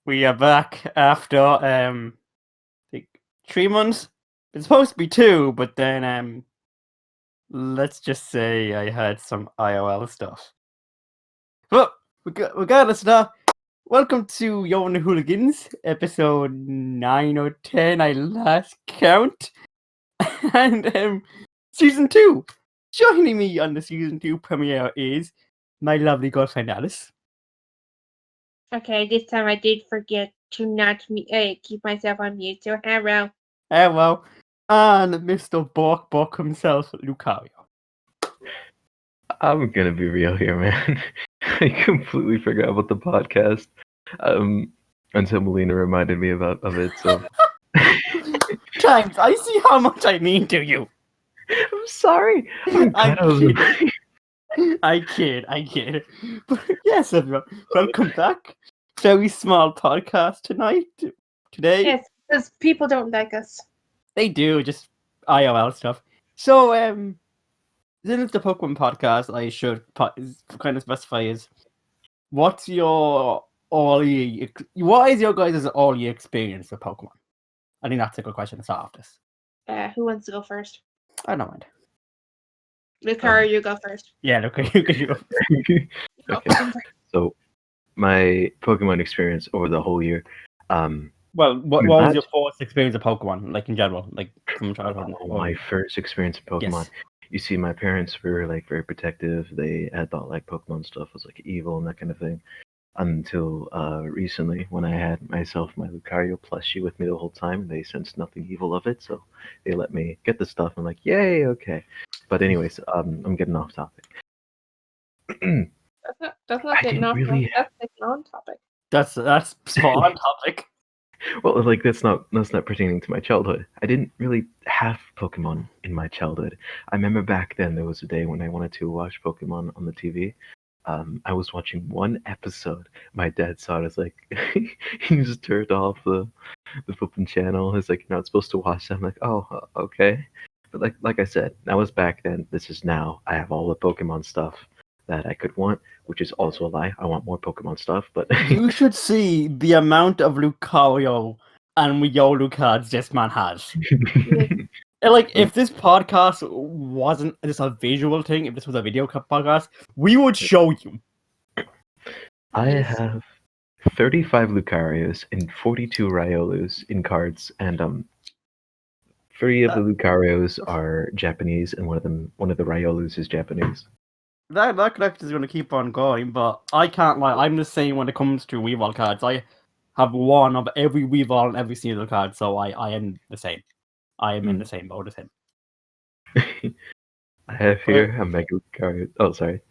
We are back after like 3 months. It's supposed to be 2, but then let's just say I had some IOL stuff. But regardless of that, welcome to Yo the Hooligans, episode 9 or 10. I last count, and season 2. Joining me on the season 2 premiere is my lovely girlfriend Alice. Okay, this time I did forget to not keep myself on mute, so hello. Hello. And Mr. Bork himself, Lucario. I'm gonna be real here, man. I completely forgot about the podcast until Melina reminded me of it. So, Times, I see how much I mean to you. I'm sorry. I kid. But yes, everyone, welcome back. Very small podcast today. Yes, because people don't like us. They do, just IOL stuff. So, since it's the Pokemon podcast, I should kind of specify is what is your guys' all year experience with Pokemon? I think that's a good question to start off this. Who wants to go first? I don't mind. Lucario, you go first. Yeah, okay, you go. Okay. So, my Pokemon experience over the whole year. Well, what was your first experience of Pokemon, like in general, like from childhood? My first experience in Pokemon. Yes. You see, my parents were like very protective. They had thought like Pokemon stuff was like evil and that kind of thing. Until recently, when I had myself my Lucario plushie with me the whole time, they sensed nothing evil of it, so they let me get the stuff. I'm like, yay, okay. But anyways, I'm getting off topic. That's not getting off. That's getting on topic. That's spot on topic. Well, like that's not pertaining to my childhood. I didn't really have Pokemon in my childhood. I remember back then there was a day when I wanted to watch Pokemon on the TV. I was watching one episode. My dad saw it. It's like he just turned off the flipping channel. He's like, "You're not supposed to watch that." I'm like, "Oh, okay." But like I said, that was back then. This is now. I have all the Pokemon stuff that I could want, which is also a lie. I want more Pokemon stuff, but you should see the amount of Lucario and Riolu cards this man has. Like, if this podcast wasn't just a visual thing, if this was a video podcast, we would show you. I have 35 Lucarios and 42 Riolus in cards, and 3 of the Lucarios are Japanese, and one of the Riolus is Japanese. That collection is going to keep on going, but I can't lie. I'm the same when it comes to Weavile cards. I have one of every Weavile and every single card, so I am the same. I am in the same boat as him. I have here a Mega Lucario. Oh, sorry.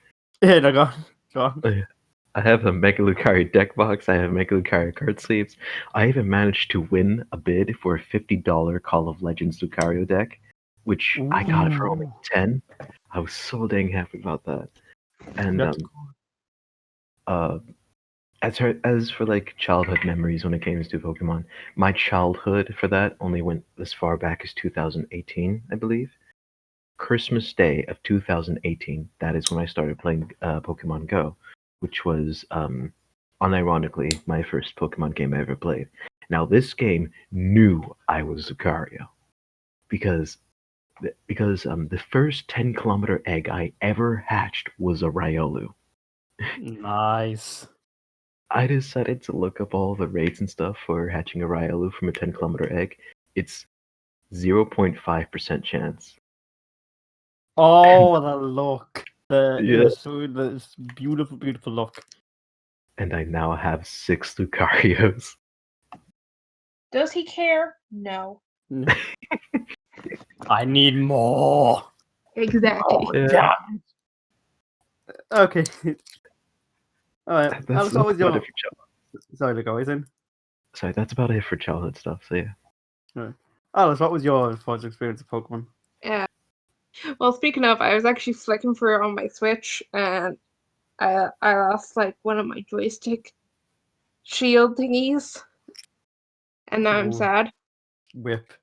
Yeah, no, go on. I have a Mega Lucario deck box. I have Mega Lucario card sleeves. I even managed to win a bid for a $50 Call of Legends Lucario deck, which I got for only 10. I was so dang happy about that. And as for like childhood memories when it came to Pokemon, my childhood for that only went as far back as 2018, I believe. Christmas Day of 2018. That is when I started playing Pokemon Go, which was unironically my first Pokemon game I ever played. Now this game knew I was Lucario because the first 10-kilometer egg I ever hatched was a Riolu. Nice. I decided to look up all the rates and stuff for hatching a Riolu from a 10-kilometer egg. It's 0.5% chance. Oh, the look. The beautiful, beautiful look. And I now have 6 Lucarios. Does he care? No. I need more. Exactly. Oh, yeah. Okay. Alright. That's Sorry to go, isn't? Sorry, that's about it for childhood stuff. So yeah. Right. Alice, what was your first experience of Pokemon? Yeah. Well, speaking of, I was actually flicking through it on my Switch, and I lost like one of my joystick shield thingies, and now I'm sad. Whip.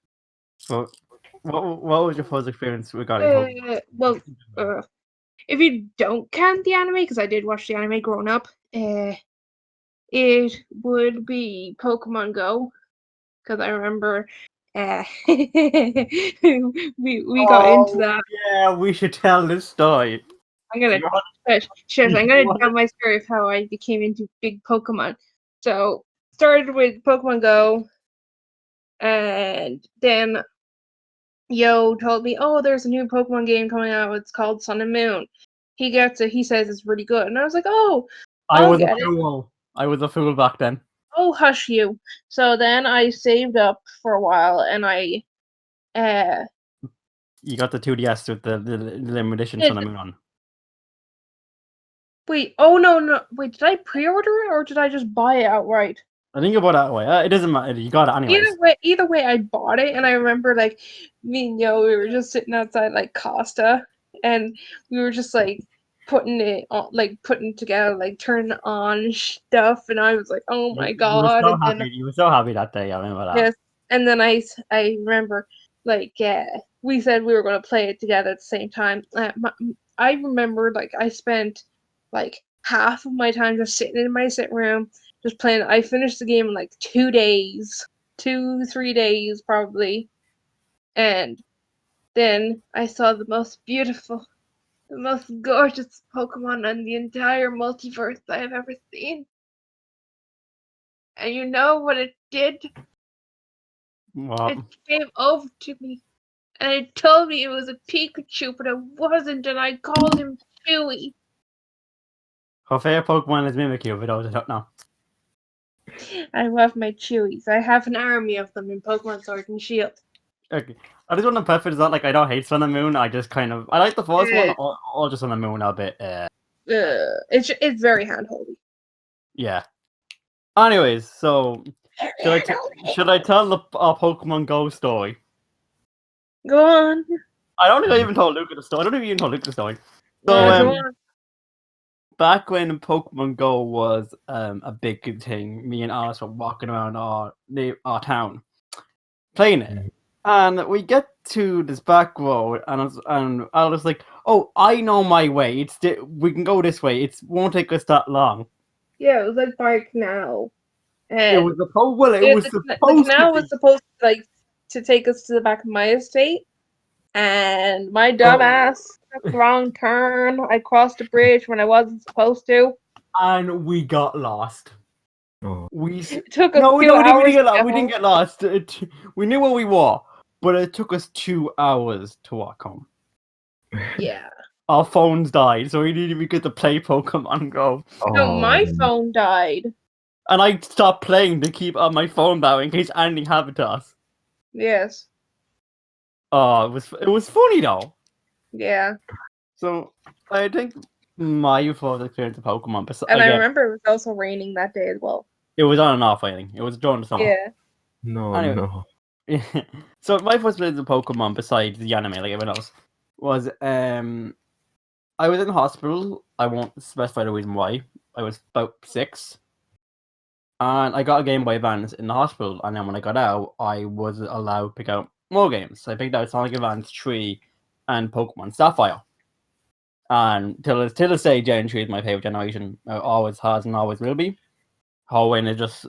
So, what was your first experience regarding Pokemon? Well, if you don't count the anime, because I did watch the anime growing up, it would be Pokemon Go, because I remember we got into that. Yeah, we should tell this story. I'm gonna shit. I'm gonna tell my story of how I became into big Pokemon. So started with Pokemon Go, and then Yo told me, "Oh, there's a new Pokemon game coming out. It's called Sun and Moon." He gets it. He says it's really good, and I was like, "Oh, I I'll was a get it." fool. I was a fool back then. Oh, hush you. So then I saved up for a while, and I You got the 2DS with the limited edition did. Sun and Moon on. Wait. Oh no. Wait, did I pre-order it or did I just buy it outright? I think you bought it that way. It doesn't matter. You got it anyways. Either way, I bought it, and I remember like me and Yo, we were just sitting outside like Costa, and we were just like putting it on, like putting together, like turning on stuff, and I was like, oh my You were god, so and then happy. You were so happy that day. I remember that. yes, and then I remember like we said we were gonna play it together at the same time. I remember like I spent like half of my time just sitting in my sitting room just playing. I finished the game in like 2 days, 3 days probably, and then I saw the most beautiful, the most gorgeous Pokemon on the entire multiverse I have ever seen. And you know what it did? What? It came over to me and it told me it was a Pikachu, but it wasn't, and I called him Chewy. Her favorite Pokemon is Mimikyu, but I don't know. I love my Chewies. I have an army of them in Pokemon Sword and Shield. Okay. I just want to preface that like I don't hate Sun and Moon. I just kind of I like the first one or just Sun and Moon a bit. It's very handholdy. Yeah. Anyways, so should I tell our Pokemon Go story? Go on. I don't think I even told Luca the story. I don't think I even told Luca the story. So Go on. back when Pokemon Go was a big thing, me and Alice were walking around our town playing it. And we get to this back road, and I was like, "Oh, I know my way. We can go this way. It won't take us that long." Yeah, it was like by a canal. It was And supposed. Well, it was the supposed canal to be. was supposed to take us to the back of my estate. And my dumb ass took the wrong turn. I crossed a bridge when I wasn't supposed to. And we got lost. Oh. It took us No, 2 hours. we didn't get lost. We knew where we were, but it took us 2 hours to walk home. Yeah. Our phones died, so we needed to play Pokemon Go. No, my phone died. And I stopped playing to keep my phone battery in case anything happened to us. Yes. Oh, it was funny though. Yeah. So I think my first experience of Pokemon, And I remember it was also raining that day as well. it was on and off. I think it was during the summer. Yeah. No. So my first experience of Pokemon, besides the anime, like everyone else, was I was in hospital. I won't specify the reason why. I was about 6. And I got a Game Boy Advance in the hospital, and then when I got out, I was allowed to pick out more games. So I picked out Sonic Advance 3 and Pokemon Sapphire. And till this day, Gen 3 is my favorite generation. It always has and always will be. Hoenn is just...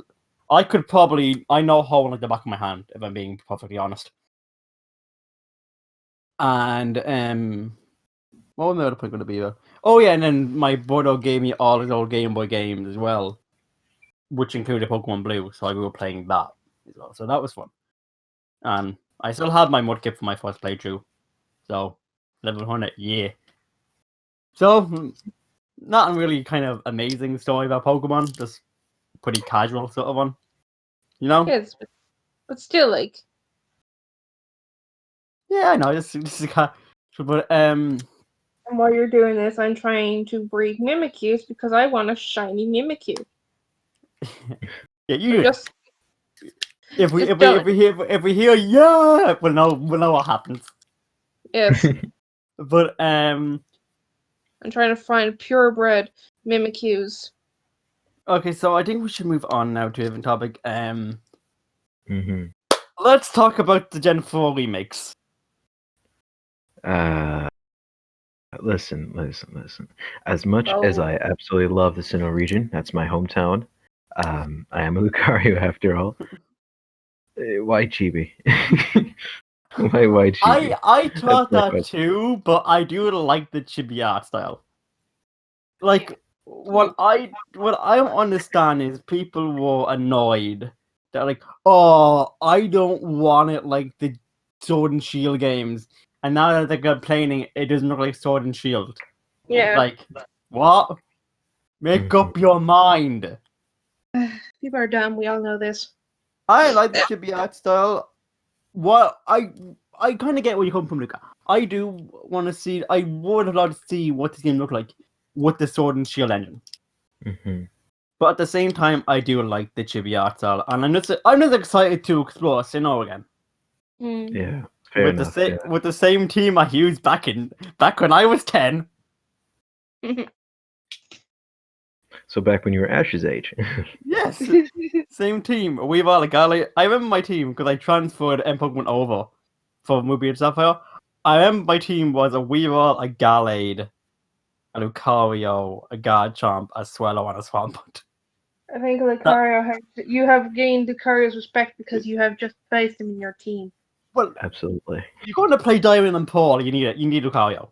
I know Hoenn like the back of my hand, if I'm being perfectly honest. And, what was my other point going to be about? Oh yeah, and then my brother gave me all his old Game Boy games as well, which included Pokemon Blue, so I grew up playing that as well. So that was fun. And I still had my Mudkip for my first playthrough. So, level 100, yeah. So, not a really kind of amazing story about Pokemon, just pretty casual sort of one. You know? Yes, but still, like... Yeah, I know, this is kind of... But, And while you're doing this, I'm trying to breed Mimikyus because I want a shiny Mimikyu. yeah, you Just if we hear yeah, we'll know what happens. yes. But I'm trying to find purebred Mimikyus. okay, so I think we should move on now to a different topic. Let's talk about the Gen 4 remakes. Listen. As much as I absolutely love the Sinnoh region, that's my hometown, I am a Lucario after all. Why Chibi? Why Chibi? I thought my that question. too, but I do like the chibi art style. Like what I don't understand is people were annoyed. They're like, oh, I don't want it like the Sword and Shield games. And now that they're complaining, it doesn't look like Sword and Shield. Yeah. Like, what? Make Mhm. up your mind. People are dumb. We all know this. I like the chibi art style. What I kind of get where you come from, Luca. I do want to see. I would love to see what this game look like with the Sword and Shield engine. Mhm. But at the same time, I do like the chibi art style, and I'm just excited to explore Sinnoh again Mm. Yeah, fair enough. Yeah. with the same team I used back when I was 10. So back when you were Ash's age. Yes, same team. We've all I remember my team because I transferred M Pokemon over for Ruby and Sapphire. I remember my team was a Weavile, a Gallade, a Lucario, a Garchomp, a Swallow, and a Swampert. I think you have gained Lucario's respect because you have just placed him in your team. Well, Absolutely. you're going to play Diamond and Pearl. You need it. You need Lucario.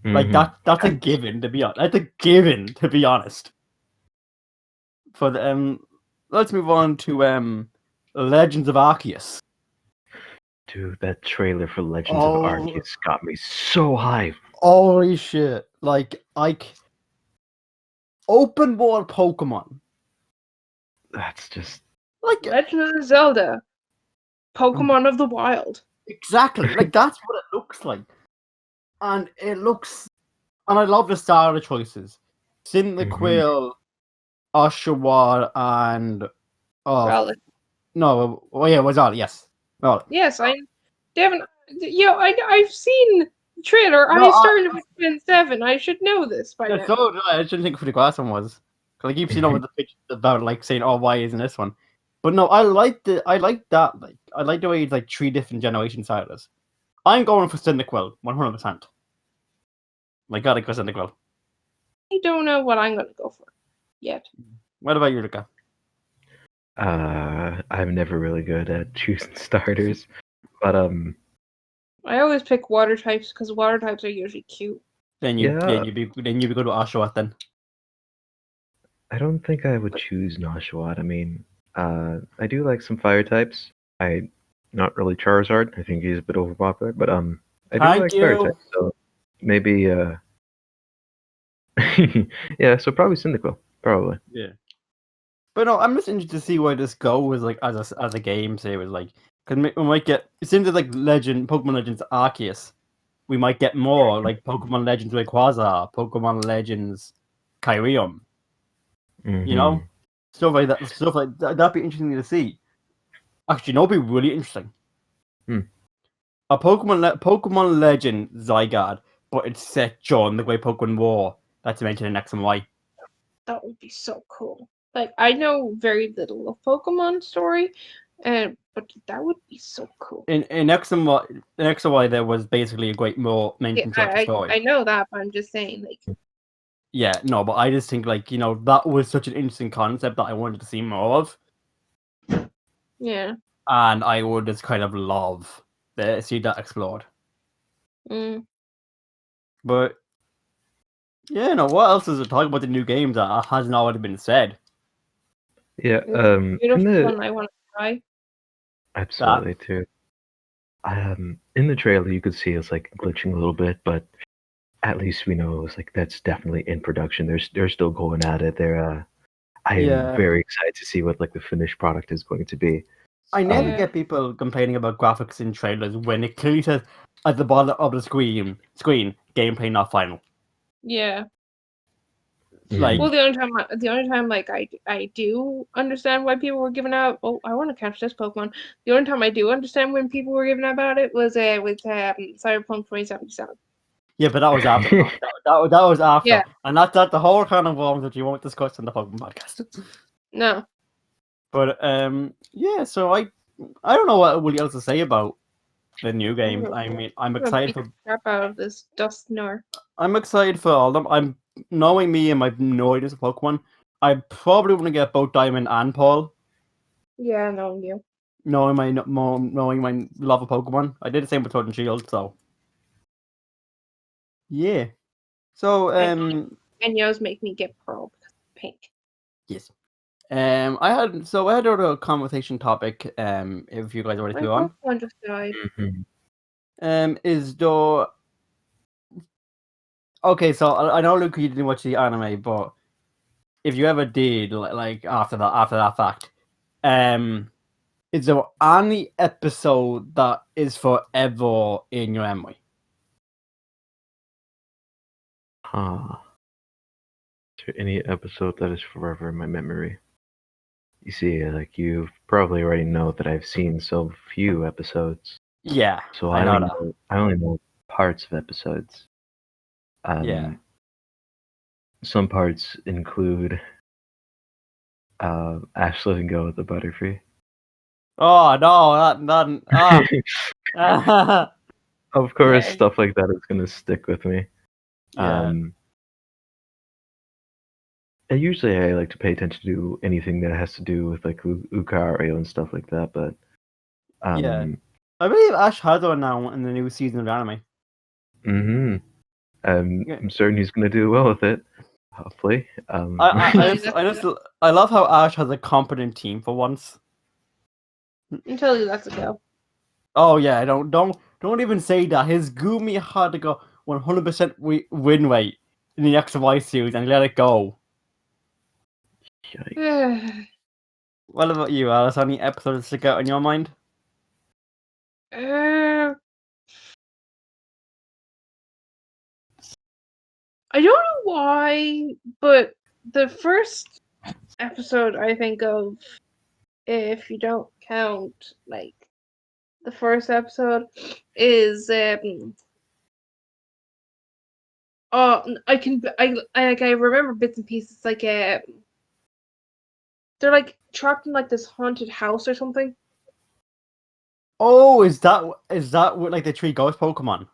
Like Mhm. that's a given to be honest. That's a given to be honest. For the let's move on to Legends of Arceus. Dude, that trailer for Legends of Oh, Arceus got me so hyped. holy shit! Open world Pokemon. That's just Like Legend of Zelda, Pokemon of the Wild. exactly. Like that's what it looks like, and it looks. And I love the starter choices. Cyndaquil, Oshawott, and Rowlet. no, oh yeah, it was all yes. Rowlet. Yes, Devin. I've seen the trailer. No, I started with Gen 7. I should know this by yeah, now. so did I didn't think who the glass one was. Cause I keep seeing over the pictures about like saying, "Oh, why isn't this one?" But no, I like that. Like, I like the way it's like 3 different generation starters. I'm going for Cyndaquil, 100%. My God, I go Cyndaquil. I don't know what I'm gonna go for yet. What about you, Luca? I'm never really good at choosing starters, but I always pick water types because water types are usually cute. Then yeah, you be go to Oshawott then. I don't think I would choose Noshawott. I mean, I do like some fire types. Not really Charizard. I think he's a bit overpopular, but I do Thank like fire you. types. So maybe yeah. So probably Cyndaquil. Probably. Yeah. But no, I'm just interested to see where this goes, like as a game series, like because we might get it seems like Pokemon Legends Arceus, we might get more like Pokemon Legends Rayquaza, Pokemon Legends Kyrium, you know, Mhm. stuff like that. Stuff like that. That'd be interesting to see. Actually, no, it'd be really interesting. Hmm. A Pokemon Legend Zygarde, but it's set during the Great Pokemon War that's mentioned in X and Y. That would be so cool. Like I know very little of Pokemon story, but that would be so cool. In X and Y, there was basically a Great War mentioned throughout the story. I know that, but I'm just saying, like. Yeah, no, but I just think like that was such an interesting concept that I wanted to see more of, Yeah. and I would just kind of love to see that explored. Mm. But yeah, no, what else is to talk about the new games that hasn't already been said? Yeah. It's a beautiful one. I want to try. Absolutely too. In the trailer you could see it's like glitching a little bit, but at least we know it's like that's definitely in production. They're still going at it. I am very excited to see what like the finished product is going to be. I never Yeah. get people complaining about graphics in trailers when it clearly says at the bottom of the screen gameplay not final. Yeah. Like, Well, the only time like I do understand why people were giving out. Oh, I want to catch this Pokemon. The only time I do understand when people were giving out about it was with Cyberpunk 2077. yeah, but that was after. that was after, Yeah. and that's the whole kind of worms that you won't discuss in the Pokemon podcast. No. But yeah. So I don't know what else to say about the new games. I mean, I'm excited for. Crap out of this Dusknoir. I'm excited for all of them. I'm knowing me and my noises of Pokemon. I probably want to get both Diamond and Paul, Yeah, knowing you. knowing my love of Pokemon. I did the same with Sword and Shield, so yeah. So And yours make me get Pearl because it's pink. yes. I had a conversation topic. If you guys are ready to My go on. Pokemon just died. Is the okay? So I know, Luke, you didn't watch the anime, but if you ever did, like after that fact, is there any episode that is forever in your memory? Is there any episode that is forever in my memory? You see, like you probably already know that I've seen so few episodes, Yeah, so I know that. I only know parts of episodes. Yeah. Some parts include Ash letting go of the Butterfree. Oh no, Of course, yeah, stuff like that is gonna stick with me. yeah, And usually I like to pay attention to anything that has to do with like Lucario and stuff like that, but yeah. I believe Ash has one now in the new season of anime. yeah. I'm certain he's gonna do well with it. Hopefully. I love how Ash has a competent team for once. Until he lets it go. Oh yeah, don't even say that. His Gumi had to go 100% win rate in the X and Y series and let it go. Yikes. What about you, Alice? Any episodes that stick out in your mind? I don't know why, but the first episode I think of, if you don't count like the first episode, is I remember bits and pieces like they're like trapped in like this haunted house or something. Oh, is that what, like the three ghost Pokemon?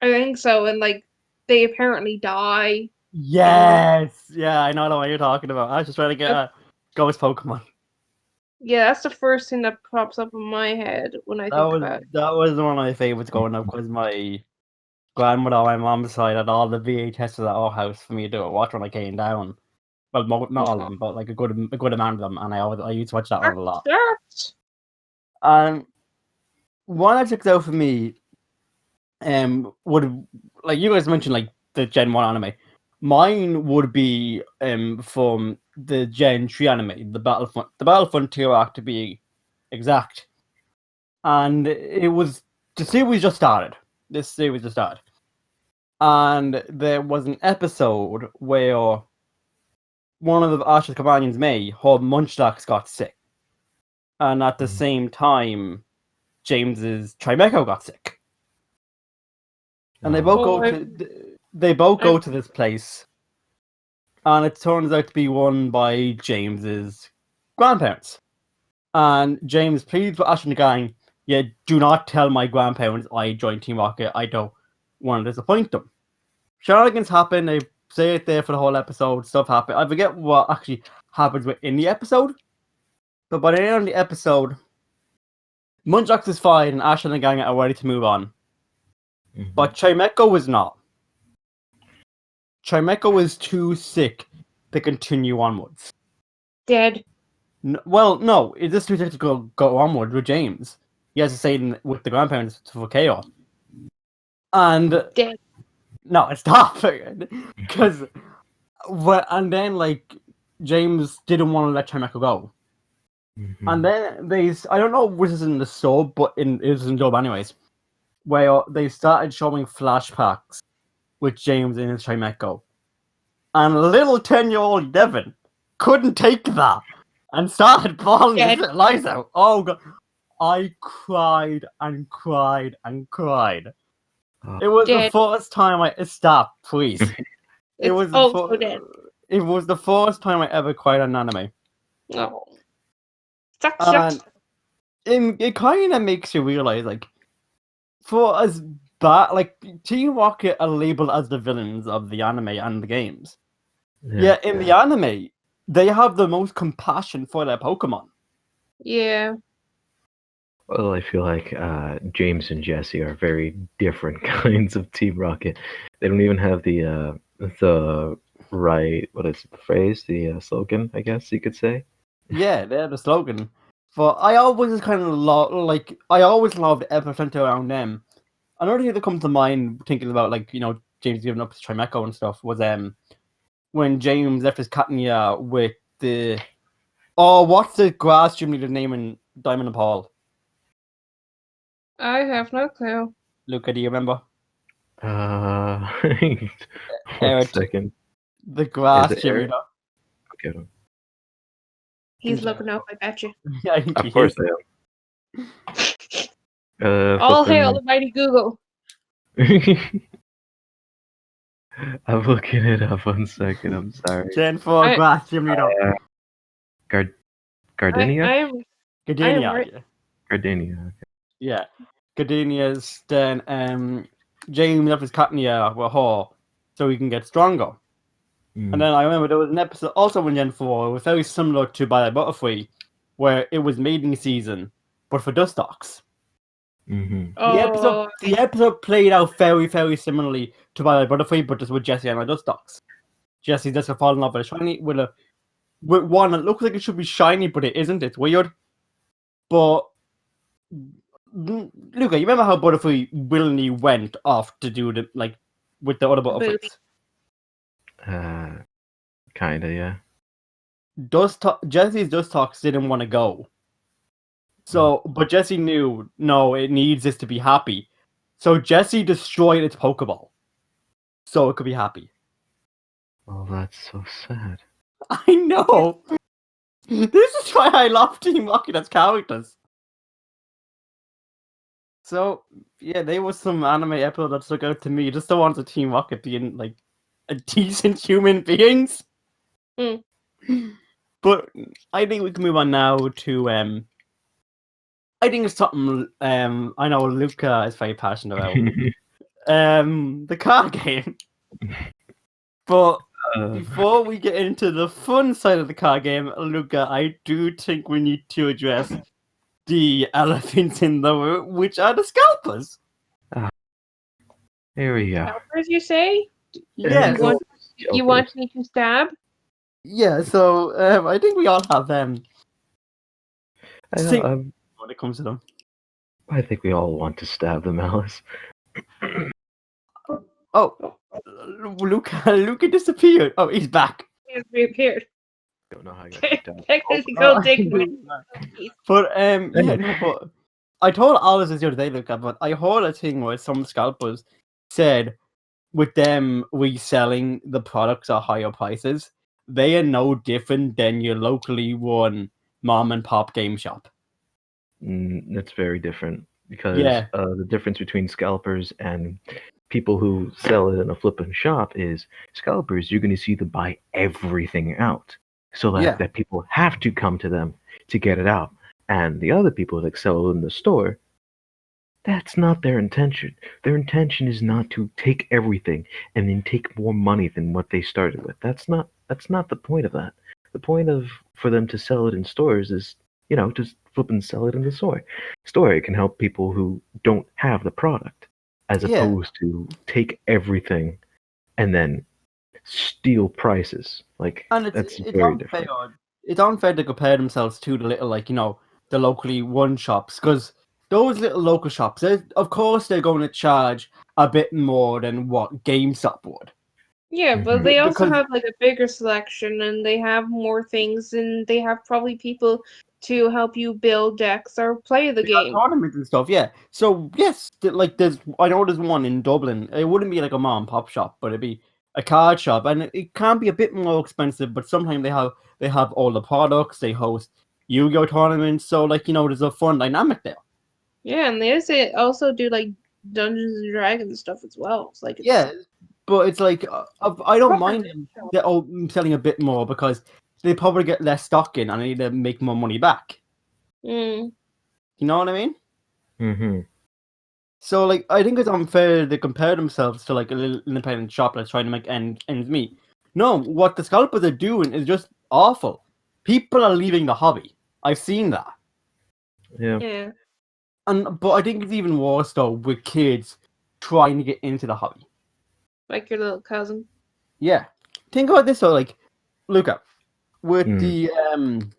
I think so, and like they apparently die. Yes, yeah, I know what you're talking about. I was just trying to get a ghost Pokemon. Yeah, that's the first thing that pops up in my head when I think about it. That was one of my favorites growing up because my grandmother on my mom's side had all the VHSs at our house for me to watch when I came down. Well, not all of them, but like a good amount of them, and I used to watch that one a lot. One that sticks out for me, would, like you guys mentioned, like the Gen 1 anime. Mine would be from the Gen 3 anime, the Battlefront 2 arc to be exact. And it was the series just started. This series just started. And there was an episode where one of the Ash's companions, May, her Munchlax got sick. And at the same time, James's Trimeco got sick. And they both go to this place, and it turns out to be run by James's grandparents. And James pleads with Ash and the gang, yeah, do not tell my grandparents I joined Team Rocket. I don't want to disappoint them. Shenanigans happen. They say it there for the whole episode. Stuff happens. I forget what actually happens within the episode, but by the end of the episode, Munchlax is fine, and Ash and the gang are ready to move on. But Chimeco was not. Chimeco was too sick to continue onwards. Dead. No, it's just too sick to go onward with James. He has to stay with the grandparents for chaos. And Dead. No, it's not because and then like James didn't want to let Chimeco go. And then I don't know which is in the sub, but it was in dub anyways, where they started showing flashbacks with James and his Chimeco. And little 10-year-old Devin couldn't take that and started bawling his little eyes out. Oh god. I cried and cried and cried. It was the first time stop, please. It was the first time I ever cried on anime. No. And it kind of makes you realize, like, for as bad, like, Team Rocket are labeled as the villains of the anime and the games. Yeah, in the anime, they have the most compassion for their Pokemon. Yeah. Well, I feel like James and Jesse are very different kinds of Team Rocket. They don't even have the right, what is the phrase, the slogan, I guess you could say. Yeah, they're the slogan. But I always kind of I always loved everything centered around them. Another thing that comes to mind thinking about James giving up his Trimeco and stuff was when James left his Catania with the what's the grass gym leader's name in Diamond and Paul? I have no clue. Luca, do you remember? One Eric, second. the Is grass it gym Eric? leader. Okay. He's looking up, I bet you. Yeah, I think Of he course is. I am. All hail the mighty Google. I'm looking it up 1 second. I'm sorry. Gen 4 I- grass gym leader. Gardenia? I am Gardenia. right. Yeah. Gardenia. Yeah. Gardenia's then James left his Catania with her so he can get stronger. Mm. And then I remember there was an episode also in Gen 4, it was very similar to By Butterfree, where it was mating season, but for Dustox. Mm-hmm. The episode played out very, very similarly to By Butterfree, but just with Jesse and Dustox. Jesse just falling in love with a shiny with one that looks like it should be shiny, but it isn't. It's weird. But Luca, you remember how Butterfree willingly went off to do the with the other Butterfrees? Kinda, yeah. Jesse's Dustox didn't want to go. So, but Jesse knew, no, it needs this to be happy. So Jesse destroyed its Pokeball. So it could be happy. Oh, that's so sad. I know! This is why I love Team Rocket as characters. So, yeah, there was some anime episode that stuck out to me. Just the ones of Team Rocket being, a decent human beings. Mm. But I think we can move on now to, I think it's something, I know Luca is very passionate about. The card game. But before we get into the fun side of the card game, Luca, I do think we need to address the elephants in the room, which are the scalpers. Here we go. Scalpers, you say? Yes. You want me to stab? Yeah, so I think we all have them. When it comes to them. I think we all want to stab them, Alice. Oh, Luca disappeared. Oh, he's back. He has reappeared. Don't know how I got kicked out. Technical dignity. But but I told Alice this the other day, Luca, but I heard a thing where some scalpers said with them reselling the products at higher prices, they are no different than your locally run mom and pop game shop. That's very different because Yeah. the difference between scalpers and people who sell it in a flippin' shop is scalpers, you're going to see them buy everything out so that people have to come to them to get it out. And the other people that sell it in the store, that's not their intention. Their intention is not to take everything and then take more money than what they started with. That's not the point of that. The point for them to sell it in stores is, just flip and sell it in the store. It can help people who don't have the product, as opposed to take everything and then steal prices. And that's it's very unfair. different. It's unfair to compare themselves to the little, the locally run shops, because those little local shops, of course, they're going to charge a bit more than what GameStop would. Yeah, but they also have a bigger selection, and they have more things, and they have probably people to help you build decks or play the game. Tournaments and stuff, yeah. So yes, I know there's one in Dublin. It wouldn't be like a mom and pop shop, but it'd be a card shop, and it can be a bit more expensive. But sometimes they have all the products. They host Yu-Gi-Oh tournaments, so there's a fun dynamic there. Yeah, and they also do Dungeons and Dragons stuff as well. It's but it's I don't mind them selling a bit more because they probably get less stock in and they need to make more money back. Mm. You know what I mean? Mm-hmm. So I think it's unfair to compare themselves to a little independent shop that's trying to make ends meet. No, what the scalpers are doing is just awful. People are leaving the hobby. I've seen that. Yeah. Yeah. But I think it's even worse though with kids trying to get into the hobby. Like your little cousin. Yeah. Think about this though, like Luca, with Mm. the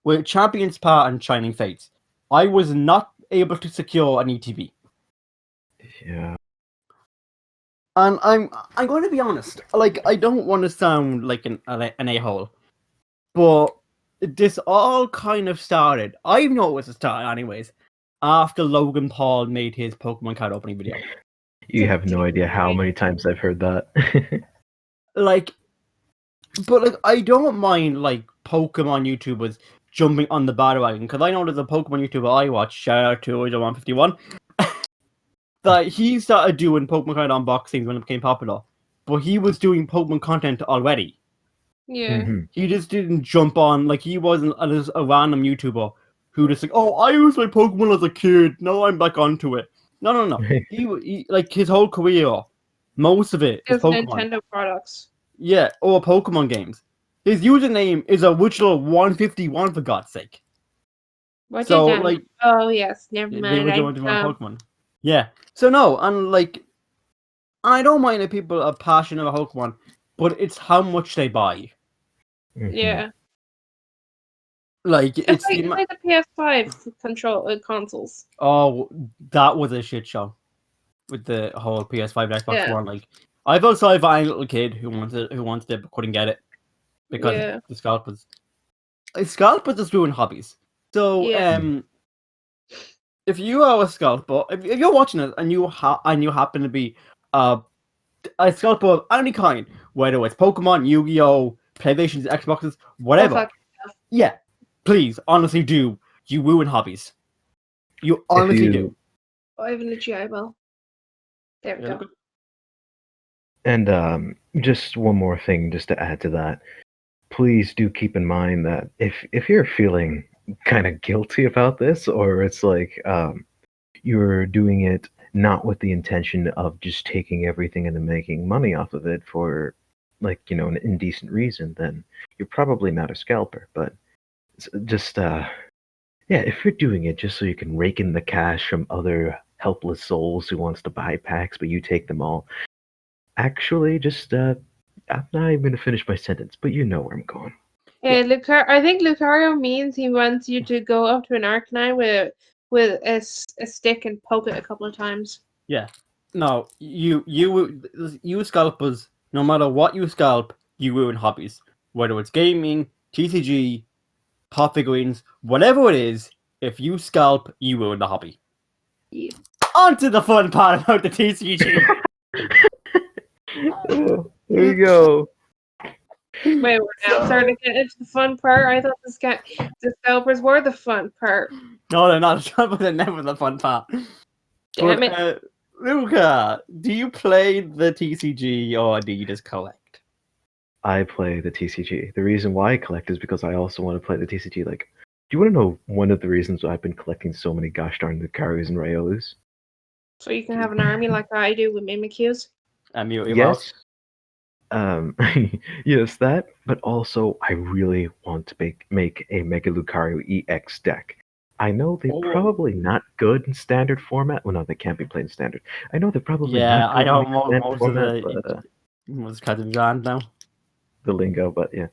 with Champions Part and Shining Fates, I was not able to secure an ETB. Yeah. And I'm going to be honest. Like, I don't want to sound like an a-hole, but this all kind of started. I know it was a start, anyways. After Logan Paul made his Pokemon card opening video, You have no idea how many times I've heard that. like, but like I don't mind like Pokemon YouTubers jumping on the bandwagon because I know there's a Pokemon YouTuber I watch. Shout out to 151. That he started doing Pokemon card unboxings when it became popular, but he was doing Pokemon content already. Yeah. Mhm. He just didn't jump on, like he wasn't a random YouTuber who just like, oh, I used my Pokemon as a kid, now I'm back onto it. No. He like his whole career, most of it is It's Pokemon. Nintendo products. Yeah, or Pokemon games. His username is original 151 for God's sake. What So did that? like Oh yes, never the mind. original 151 Pokemon. Yeah. So no, and like I don't mind if people are passionate about Pokemon, but it's how much they buy. Mhm. Yeah. Like It's the like the PS5 consoles. oh, that was a shit show with the whole PS5 and Xbox Yeah. One. Like I felt sorry for any little kid who wanted it but couldn't get it because Yeah. the Scalpers just ruin hobbies. So Yeah. if you are a scalper, if you're watching it and you happen to be a scalper of any kind, whether it's Pokemon, Yu-Gi-Oh, PlayStations, Xboxes, whatever, fuck yeah, please, honestly, do you ruin hobbies? You If honestly you do. I have an itchy eyeball. There we Yeah, go. and just one more thing, just to add to that, please do keep in mind that if you're feeling kind of guilty about this, or it's like you're doing it not with the intention of just taking everything and then making money off of it for like an indecent reason, then you're probably not a scalper. But just yeah, if you're doing it just so you can rake in the cash from other helpless souls who wants to buy packs but you take them all, actually just I'm not even gonna finish my sentence, but you know where I'm going. Yeah, I think Lucario means he wants you to go up to an Arcanine with a stick and poke it a couple of times. yeah. No, you scalpers. No matter what you scalp, you ruin hobbies. Whether it's gaming, TCG, pop figurines, whatever it is. If you scalp, you ruin the hobby. Yeah. On to the fun part about the TCG. Oh, there you go. Wait, we're now starting to get into the fun part. I thought the scalpers were the fun part. No, they're not. But they're never the fun part. Damn But it. Luca, do you play the TCG or do you just collect? I play the TCG. The reason why I collect is because I also want to play the TCG. Like, do you want to know one of the reasons why I've been collecting so many gosh darn Lucarios and Rayolus? So you can have an army like I do with Mimikyus. Yes. Yes, that, but also I really want to make a Mega Lucario EX deck. I know they're probably not good in standard format. Well, no, they can't be played in standard. I know they're probably not good I know in standard most of format, the but, most kind of banned now. the lingo, but yeah.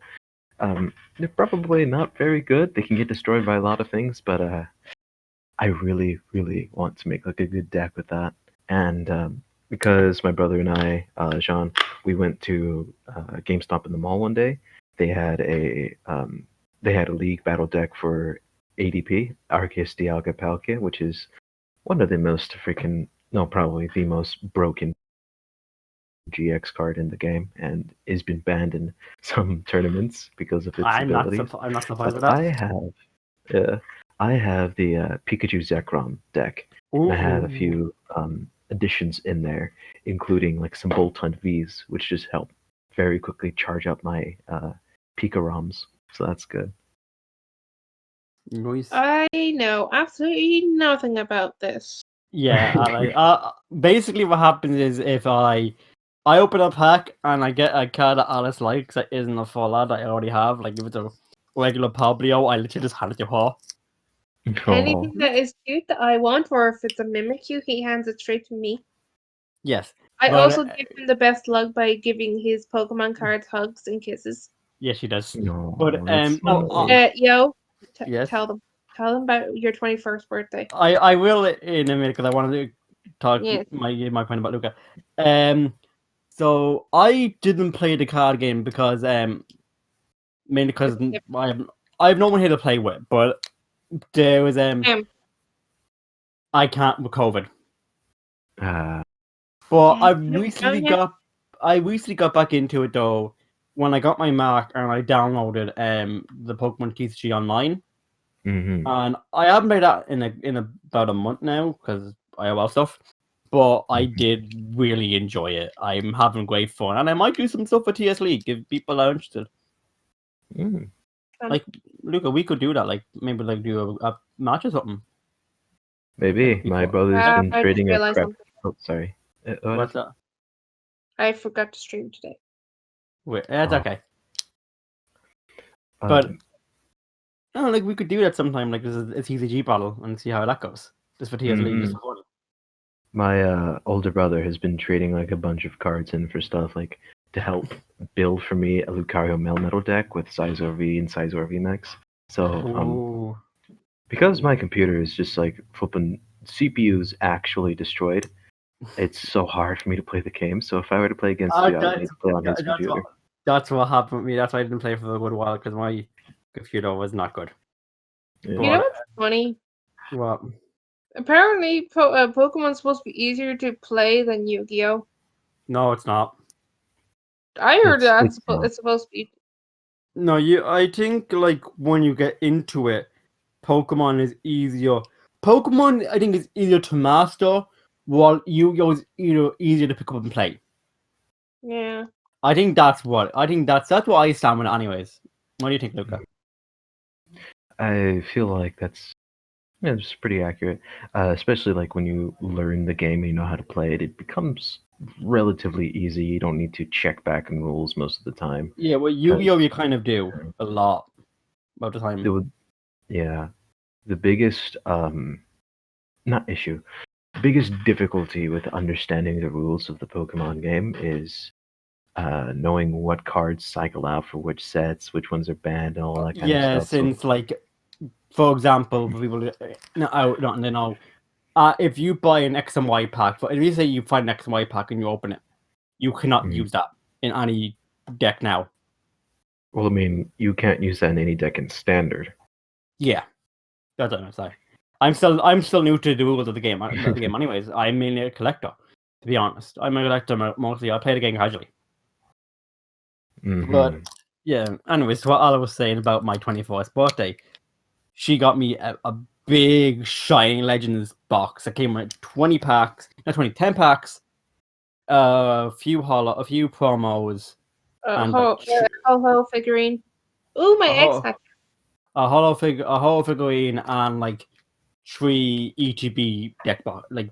They're probably not very good. They can get destroyed by a lot of things, but I really, really want to make like a good deck with that. And because my brother and I, Jean, we went to GameStop in the mall one day. They had a league battle deck for ADP, Arceus Dialga Palkia, which is one of the most probably the most broken GX card in the game, and has been banned in some tournaments because of its abilities. I'm not surprised with But that. I have the Pikachu Zekrom deck. And I have a few additions in there, including like some Bolt Hunt Vs, which just help very quickly charge up my Pika ROMs. So that's good. Nice. I know absolutely nothing about this. Yeah, basically what happens is if I I open a pack and I get a card that Alice likes that isn't a full ad that I already have. Like if it's a regular Pablo, I literally just hand it to her. Anything that is cute that I want, or if it's a Mimikyu, he hands it straight to me. Yes. I But, also give him the best luck by giving his Pokemon cards hugs and kisses. yes, she does. No, But that's so nice. Yes. Tell them about your 21st birthday. I will in a minute because I wanted to talk Yes. my point about Luca. So I didn't play the card game because mainly because I have no one here to play with, but there was I can't with COVID. But I recently got back into it though when I got my Mac and I downloaded the Pokemon TCG online. Mm-hmm. And I haven't played that in about a month now because I have other stuff. But I did really enjoy it. I'm having great fun, and I might do some stuff for TS League if people are interested. Mm. Like Luca, we could do that. Like maybe like do a match or something. Maybe my brother's been I trading a realized crap. something. Oh, sorry. What's that? I forgot to stream today. Wait, that's Oh. okay. But no, like we could do that sometime. Like this is a TCG battle and see how that goes. Just for TS League, just for fun. My older brother has been trading like a bunch of cards in for stuff like to help build for me a Lucario Melmetal deck with Sizor V and Sizor VMAX. So because my computer is just like flipping CPU's actually destroyed, it's so hard for me to play the game. So if I were to play against you, I would need to play on his computer. That's what happened with me. That's why I didn't play for a good while because my computer was not good. Yeah. You know what's funny? What? Apparently, Pokemon's supposed to be easier to play than Yu-Gi-Oh. No, it's not. I heard It's it's supposed to be. No, I think like when you get into it, Pokemon is easier. Pokemon, I think, is easier to master, while Yu-Gi-Oh is easier to pick up and play. Yeah. I think that's what that's what I stand with it anyways. What do you think, Luca? I feel like that's it's pretty accurate. Especially like when you learn the game and you know how to play it, it becomes relatively easy. You don't need to check back on rules most of the time. Yeah, well, Yu-Gi-Oh you kind of do a lot of the time. The biggest not issue. The biggest difficulty with understanding the rules of the Pokemon game is knowing what cards cycle out for which sets, which ones are banned, and all that kind of stuff. Since like, for example, for people not know, if you buy an X and Y pack, but if you say you find an X and Y pack and you open it, you cannot use that in any deck now. Well, I mean, you can't use that in any deck in Standard. Yeah, that's what I'm saying. I'm still new to the rules of the game. Anyways, I'm mainly a collector. To be honest, I'm a collector mostly. I play the game casually. Mm-hmm. But yeah. Anyways, what Ala was saying about my 24th birthday, she got me a big Shining Legends box that came with 10 packs, a few promos, and Ho figurine. Ooh, my X-Pack. A holo figurine, and like 3 ETB deck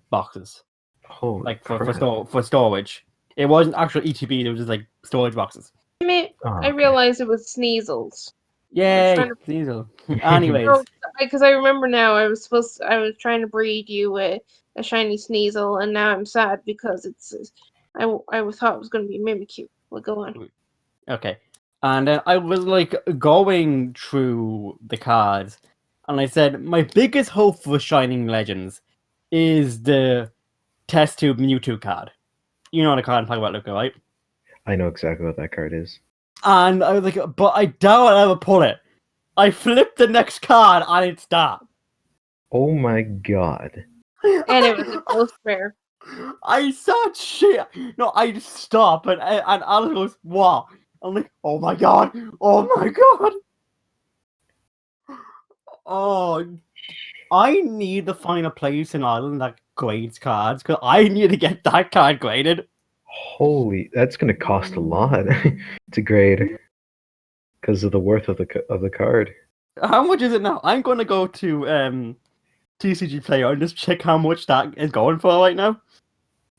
boxes. Holy like crap. for storage. It wasn't actual ETB, it was just like storage boxes. I realized it was Sneasels. Yay, Sneasel. Anyways. Because I remember now I was trying to breed you a shiny Sneasel, and now I'm sad because I thought it was going to be Mimikyu. Well, go on. Okay. And then I was like going through the cards, and I said my biggest hope for Shining Legends is the Test Tube Mewtwo card. You know the card I'm talking about, Luca, right? I know exactly what that card is. And I was like, but I doubt I'll ever pull it. I flipped the next card and it stopped. Oh my god. And it was a ghost rare. I said shit. No, I stopped and Alice goes, what? I'm like, oh my god. Oh my god. Oh, I need to find a place in Ireland that grades cards because I need to get that card graded. Holy, that's gonna cost a lot to grade because of the worth of the card. How much is it now? I'm gonna go to TCG Player and just check how much that is going for right now.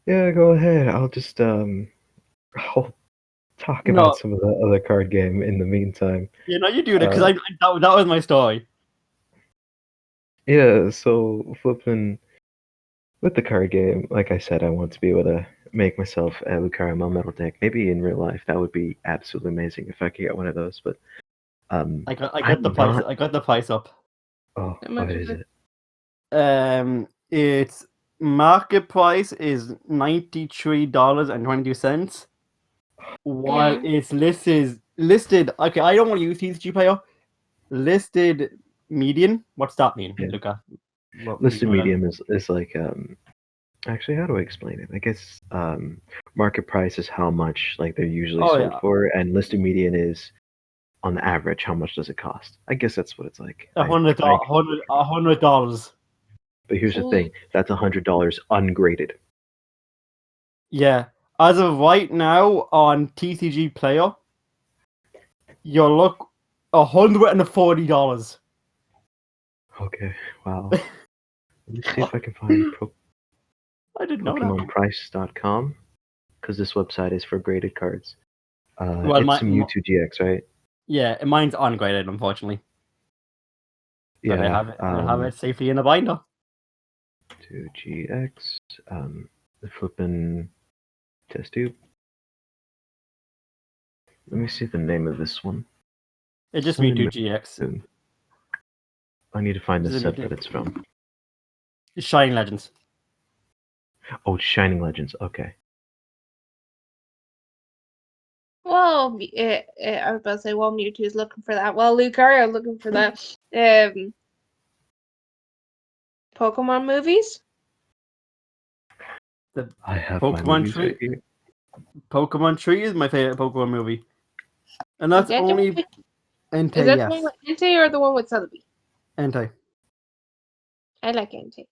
Yeah, go ahead. I'll just I'll talk No, about some of the other card game in the meantime. you know you do that because Uh, that was my story. Yeah, so flipping with the card game, like I said, I want to be able to make myself a Lucario Metal deck. Maybe in real life, that would be absolutely amazing if I could get one of those. But I got the I'm price. not. I got the price up. Oh, How what much is is it? it? Its market price is $93.22, while Yeah. its listed. Okay, I don't want to use TCG Player. Listed median. What's that mean, Yeah, Luca? What do you listed know then? medium is like actually, how do I explain it? I guess market price is how much like they're usually Oh sold yeah, for, and listed median is on the average how much does it cost. I guess that's what it's like. a hundred I dollars. $100. But here's the Holy. thing: that's $100 ungraded. Yeah. As of right now on TCG Player, you'll look $140. Okay, wow. Let me see if I can find I didn't know that. PokemonPrice.com because this website is for graded cards. Well, It's some Mewtwo GX, right? yeah, mine's ungraded, unfortunately, but Yeah, I have it safely in a binder. 2GX. The flippin' test tube. Let me see the name of this one. It just Sun me and two GX. Moon. I need to find the Is set that it it's from. Shining Legends? Oh, it's Shining Legends. Okay. Well, I was about to say, well, Mewtwo's looking for that. Well, Lucario looking for that. Pokemon movies. The I have my Pokemon movies right Tree. here. Pokemon Tree is my favorite Pokemon movie, and Is that's that the one only with, is Entei. that the one Yes, with Entei or the one with Celebi? Entei. I like Entei.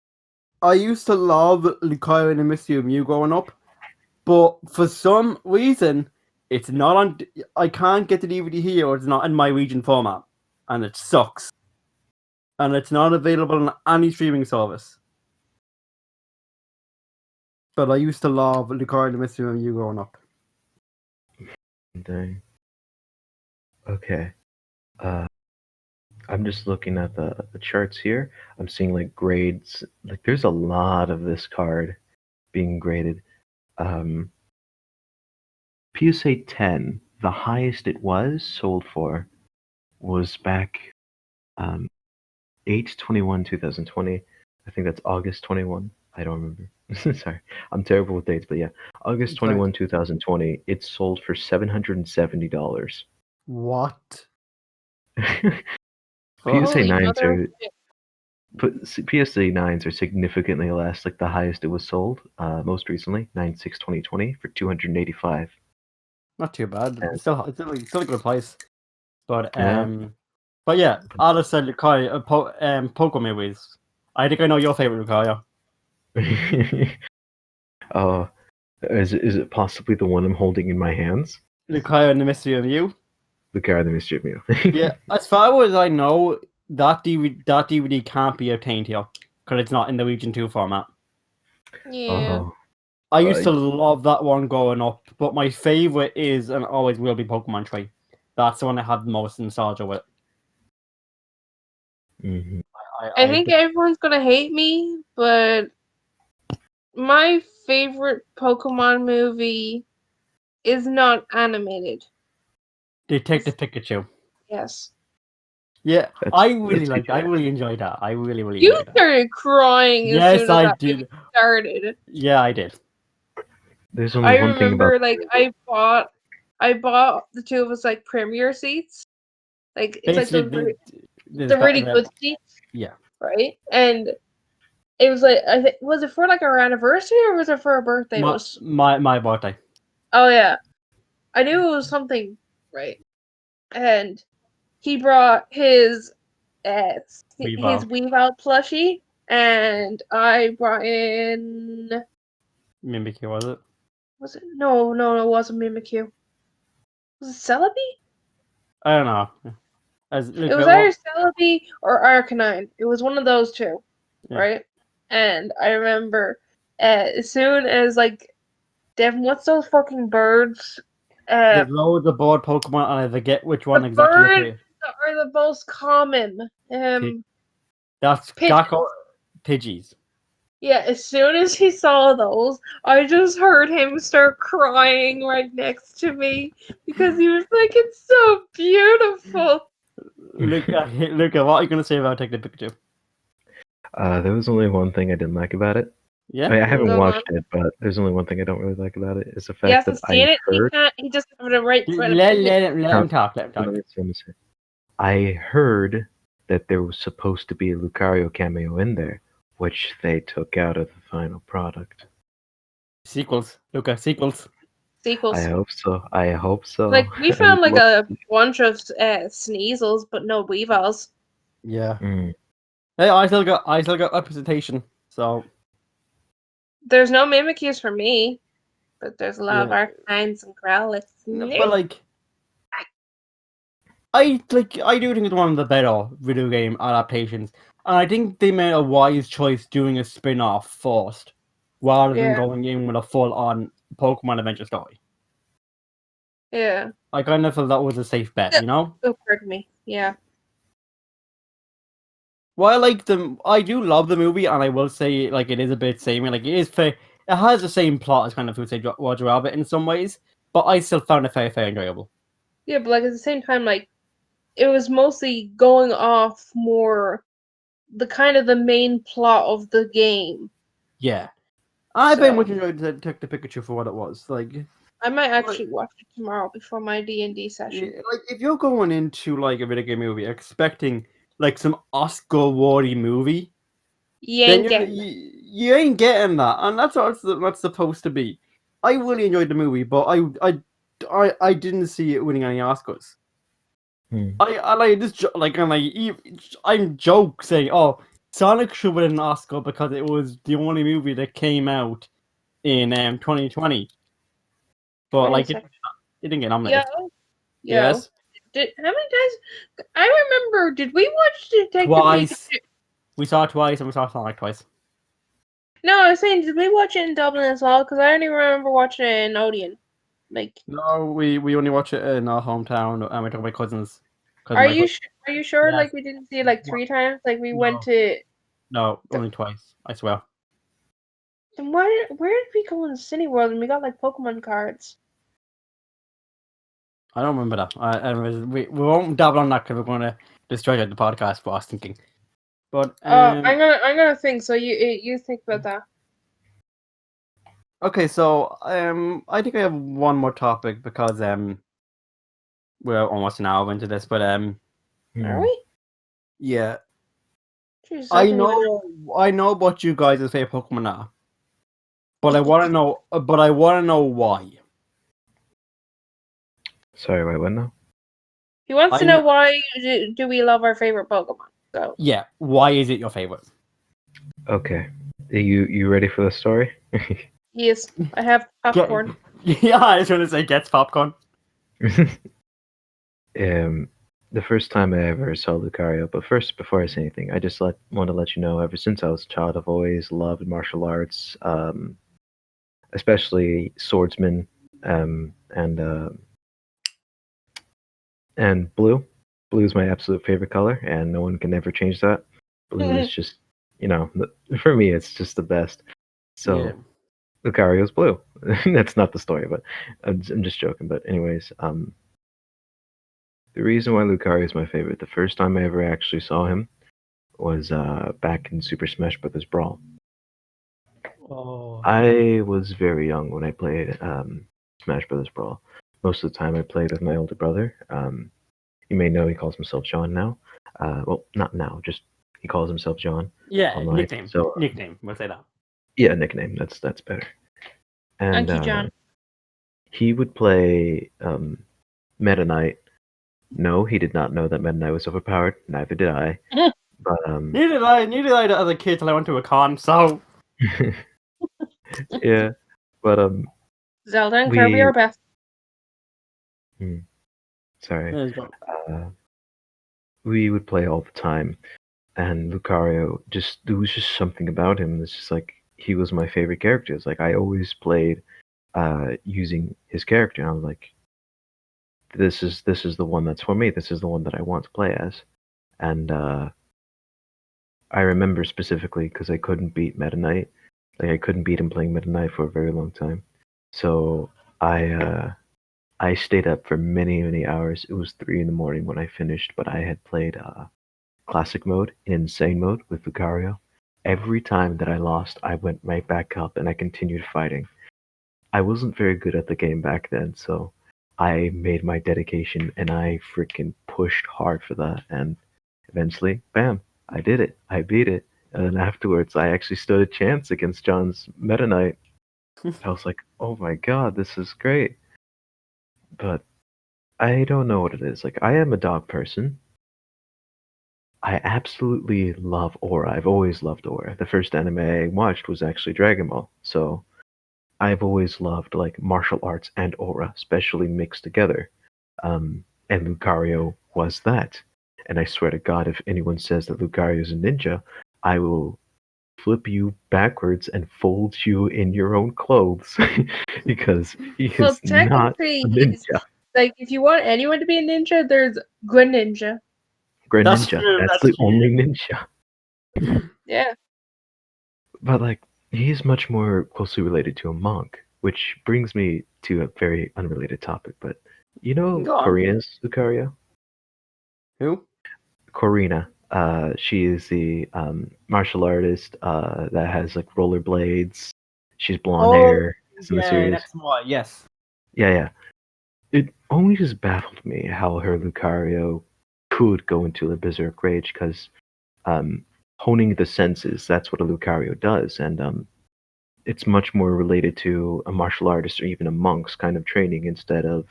I used to love Lucario and the Mystery of Mew growing up, but for some reason, it's not on. I can't get the DVD here, or it's not in my region format, and it sucks. And it's not available on any streaming service. But I used to love Lucario and the Mystery of Mew growing up. Dang. Okay. I'm just looking at the charts here. I'm seeing like grades. Like there's a lot of this card being graded. Um, PSA 10, the highest it was sold for was back um, 8/21, 2020. I think that's August 21. I don't remember. Sorry, I'm terrible with dates, but yeah, August It's like, 21, 2020. It sold for $770. what? PSA Holy 9s mother! are PSA 9s are significantly less. Like the highest it was sold, most recently, 9/6/2020 for 285. Not too bad. And It's still a good price. But yeah, yeah, Alice said Lucario, Pokemon movies. I think I know your favorite Lucario. uh, is it possibly the one I'm holding in my hands? Lucario and the Mystery of You. The guy that mischief meal. Yeah, as far as I know, that DVD can't be obtained here because it's not in the Region 2 format. Yeah. Oh, I uh, used to love that one growing up, but my favorite is and always will be Pokemon Tree. That's the one I have the most nostalgia with. mhm. I think everyone's gonna hate me, but my favorite Pokemon movie is not animated. Detective Pikachu. Yes. Yeah, That's I really that's liked. I really enjoyed that. I really You enjoyed that. started crying as Yes, soon as I that movie did. started. Yeah, I did. there's only I one thing about remember like I bought the two of us like premier seats. Like it's like Basically, there's the really better. good seats, Yeah, right? And it was like I think was it for like our anniversary or was it for our birthday? It my was my my birthday. oh yeah. I knew it was something, right? And he brought his We've Weave Out plushie, and I brought in Mimikyu, was it? was it no it wasn't Mimikyu. Was it Celebi? I don't know. As It look, was either Celebi or Arcanine. It was one of those two, yeah. right? And I remember as soon as like Devin, what's those fucking birds? There's loads of board Pokemon, and I forget which one The exactly. birds that are the most common. That's Pigeons. Gakko Pidgeys. Yeah, as soon as he saw those, I just heard him start crying right next to me because he was like, "It's so beautiful." Luca, what are you going to say about Detective Pikachu? There was only one thing I didn't like about it. Yeah? I haven't Go watched on. it, but there's only one thing I don't really like about it. Is the He fact hasn't that seen I it. He heard. can't. He doesn't have the right to an Let opinion. him talk. Let him Let talk. me say. I heard that there was supposed to be a Lucario cameo in there, which they took out of the final product. Sequels. Luca, sequels. Sequels. I hope so. Like we I found would like love a bunch of Sneasels, but no Weavals. Yeah. Mm. Hey, I still got representation. So There's no Mimikyus for me, but there's a lot of yeah. Arcanines and Growlithes. But like I do think it's one of the better video game adaptations. And I think they made a wise choice doing a spin-off first, rather than Yeah, going in with a full-on Pokemon adventure story. yeah. I kind of felt that was a safe bet, you know? Oh, pardon me. Yeah. Well, I like them. I do love the movie, and I will say, like, it is a bit samey. Like, it is fair. It has the same plot as kind of, would say, Roger Rabbit in some ways, but I still found it fair enjoyable. Yeah, but like at the same time, like it was mostly going off more the kind of the main plot of the game. Yeah, I very So much enjoyed Detective Pikachu for what it was. Like, I might like, actually watch it tomorrow before my D&D session. like if you're going into like a video game movie expecting like some Oscar-worthy movie, You then ain't getting it. you ain't getting that, and that's what that's supposed to be. I really enjoyed the movie, but I didn't see it winning any Oscars. Hmm. I like this like I'm joke saying, oh, Sonic should win an Oscar because it was the only movie that came out in 2020, but like it 20 didn't get Yo, nominated. yo. Yes, How many times? I remember. Did we watch Detective twice. Pikachu? We saw it twice, and we saw Sonic twice. No, I was saying, did we watch it in Dublin as well? Because I only remember watching it in Odeon. Like, No, we only watch it in our hometown, and we took my cousins. are you are you sure? Yes. Like, we didn't see it like 3 times. Like, we No. went to. No, only twice. I swear. Then where did we go in Cineworld and we got like Pokemon cards? I don't remember that. We won't dabble on that because we're going to destroy the podcast for us thinking. But I'm gonna think. So you think about that. okay, so I think I have one more topic because we're almost an hour into this, but Are we? yeah, Jesus, I didn't even- know what you guys' favorite Pokemon are, but I want to know why. Sorry, wait, what now? He wants I to know kn- why do we love our favorite Pokemon? So Yeah, why is it your favorite? Okay. You ready for the story? yes, I have popcorn. Yeah, I was going to say gets popcorn. The first time I ever saw Lucario, but first, before I say anything, I just want to let you know, ever since I was a child, I've always loved martial arts, especially swordsman, and blue. Blue is my absolute favorite color, and no one can ever change that. Blue is just, for me, it's just the best. So Yeah. Lucario's blue. That's not the story, but I'm just joking. But anyways, the reason why Lucario is my favorite, the first time I ever actually saw him was back in Super Smash Bros. Brawl. Oh. I was very young when I played Smash Bros. Brawl. Most of the time I played with my older brother. You may know he calls himself John now. Well, not now, just he calls himself John. Yeah, online. nickname. So Nickname. We'll say that. yeah, nickname. That's better. And Thank you, John. he would play Meta Knight. No, he did not know that Meta Knight was overpowered. Neither did I. But Neither did I as a kid till I went to a con. So yeah, but Zelda and Kirby are best. Sorry. there you go. We would play all the time, and Lucario there was just something about him. It's just like he was my favorite character. It's like I always played using his character. And I was like, this is the one that's for me. This is the one that I want to play as. And I remember specifically because I couldn't beat Meta Knight. Like I couldn't beat him playing Meta Knight for a very long time. So I stayed up for many hours. It was 3 in the morning when I finished, but I had played classic mode in insane mode with Lucario. Every time that I lost, I went right back up and I continued fighting. I wasn't very good at the game back then, so I made my dedication and I freaking pushed hard for that. And eventually, bam, I did it. I beat it. And then afterwards, I actually stood a chance against John's Meta Knight. I was like, oh my god, this is great. But I don't know what it is. Like, I am a dog person. I absolutely love Aura. I've always loved Aura. The first anime I watched was actually Dragon Ball. So I've always loved like martial arts and Aura, especially mixed together. And Lucario was that. And I swear to God, if anyone says that Lucario is a ninja, I will flip you backwards and fold you in your own clothes because he Well, is not technically, a he's ninja. like, if you want anyone to be a ninja, there's Greninja. Greninja. That's true. That's That's the true. only ninja. Yeah. But like he's much more closely related to a monk, which brings me to a very unrelated topic. But you know Go on. Corina's Lucario? Who? Corina. She is the martial artist that has like rollerblades. She's blonde hair. It's in the yeah, series. that's why. Yes. Yeah. It always just baffled me how her Lucario could go into a berserk rage because honing the senses, that's what a Lucario does. And it's much more related to a martial artist or even a monk's kind of training instead of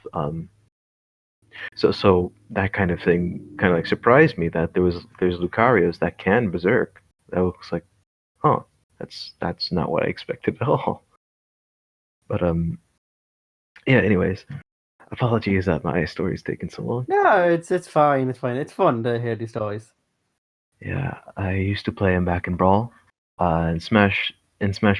so that kind of thing kind of like surprised me that there's Lucarios that can berserk. That looks like, huh, that's not what I expected at all. But yeah. Anyways, apologies that my story's taken so long. No, it's fine. It's fine. It's fun to hear these stories. Yeah, I used to play him back in Brawl. In Smash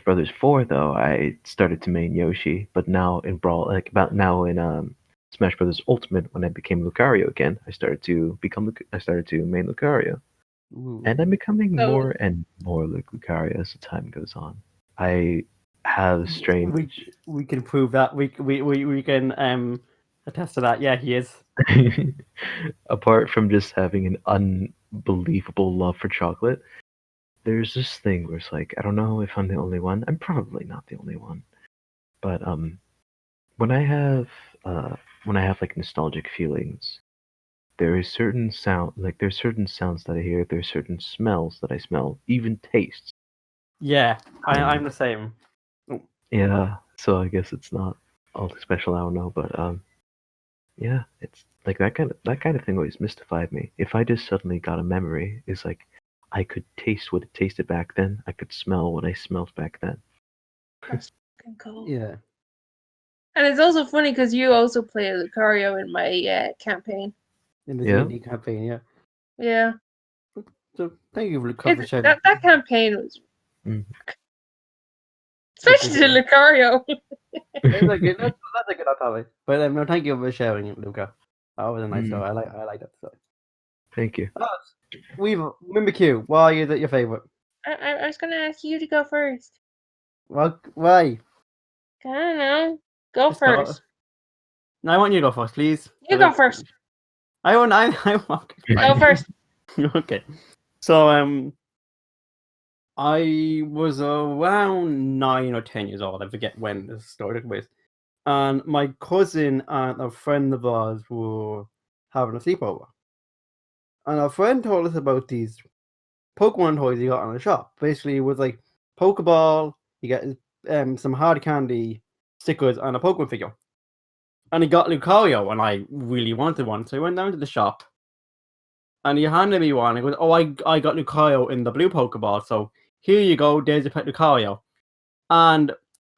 Brothers 4 though, I started to main Yoshi, but now in Brawl, like about now in Smash Brothers Ultimate, when I became Lucario again, I started to main Lucario, Ooh. and I'm becoming So- more and more like Lucario as the time goes on. I have strange. We can prove that. We can attest to that. Yeah, he is. Apart from just having an unbelievable love for chocolate, there's this thing where it's like, I don't know if I'm the only one. I'm probably not the only one. But when I have like nostalgic feelings, there's certain sounds that I hear, there's certain smells that I smell, even tastes. Yeah, I'm the same. Yeah, so I guess it's not all too special, I don't know, but yeah, it's like that kind of thing always mystified me. If I just suddenly got a memory, it's like I could taste what it tasted back then. I could smell what I smelled back then. That's fucking cool. Yeah. And it's also funny because you also play Lucario in my campaign. In the Yeah. D&D campaign, yeah. Yeah. So thank you for sharing. That campaign was... Mm. Especially to Lucario. That's a good topic. But no, thank you for sharing it, Luca. That was a nice story. I like that story. Thank you. Weaver, Mimikyu, why is it your favorite? I was going to ask you to go first. Well, why? I don't know. Go Just go. first. No, I want you to go first, please. You go first. I want. Go first. Okay. So I was around 9 or 10 years old. I forget when this started with. And my cousin and a friend of ours were having a sleepover. And our friend told us about these Pokemon toys he got on the shop. Basically, it was like Pokeball, you get some hard candy, stickers, and a Pokemon figure. And he got Lucario, and I really wanted one. So I went down to the shop, and he handed me one. He goes, "Oh, I got Lucario in the blue Pokeball, so here you go, there's your pet Lucario." And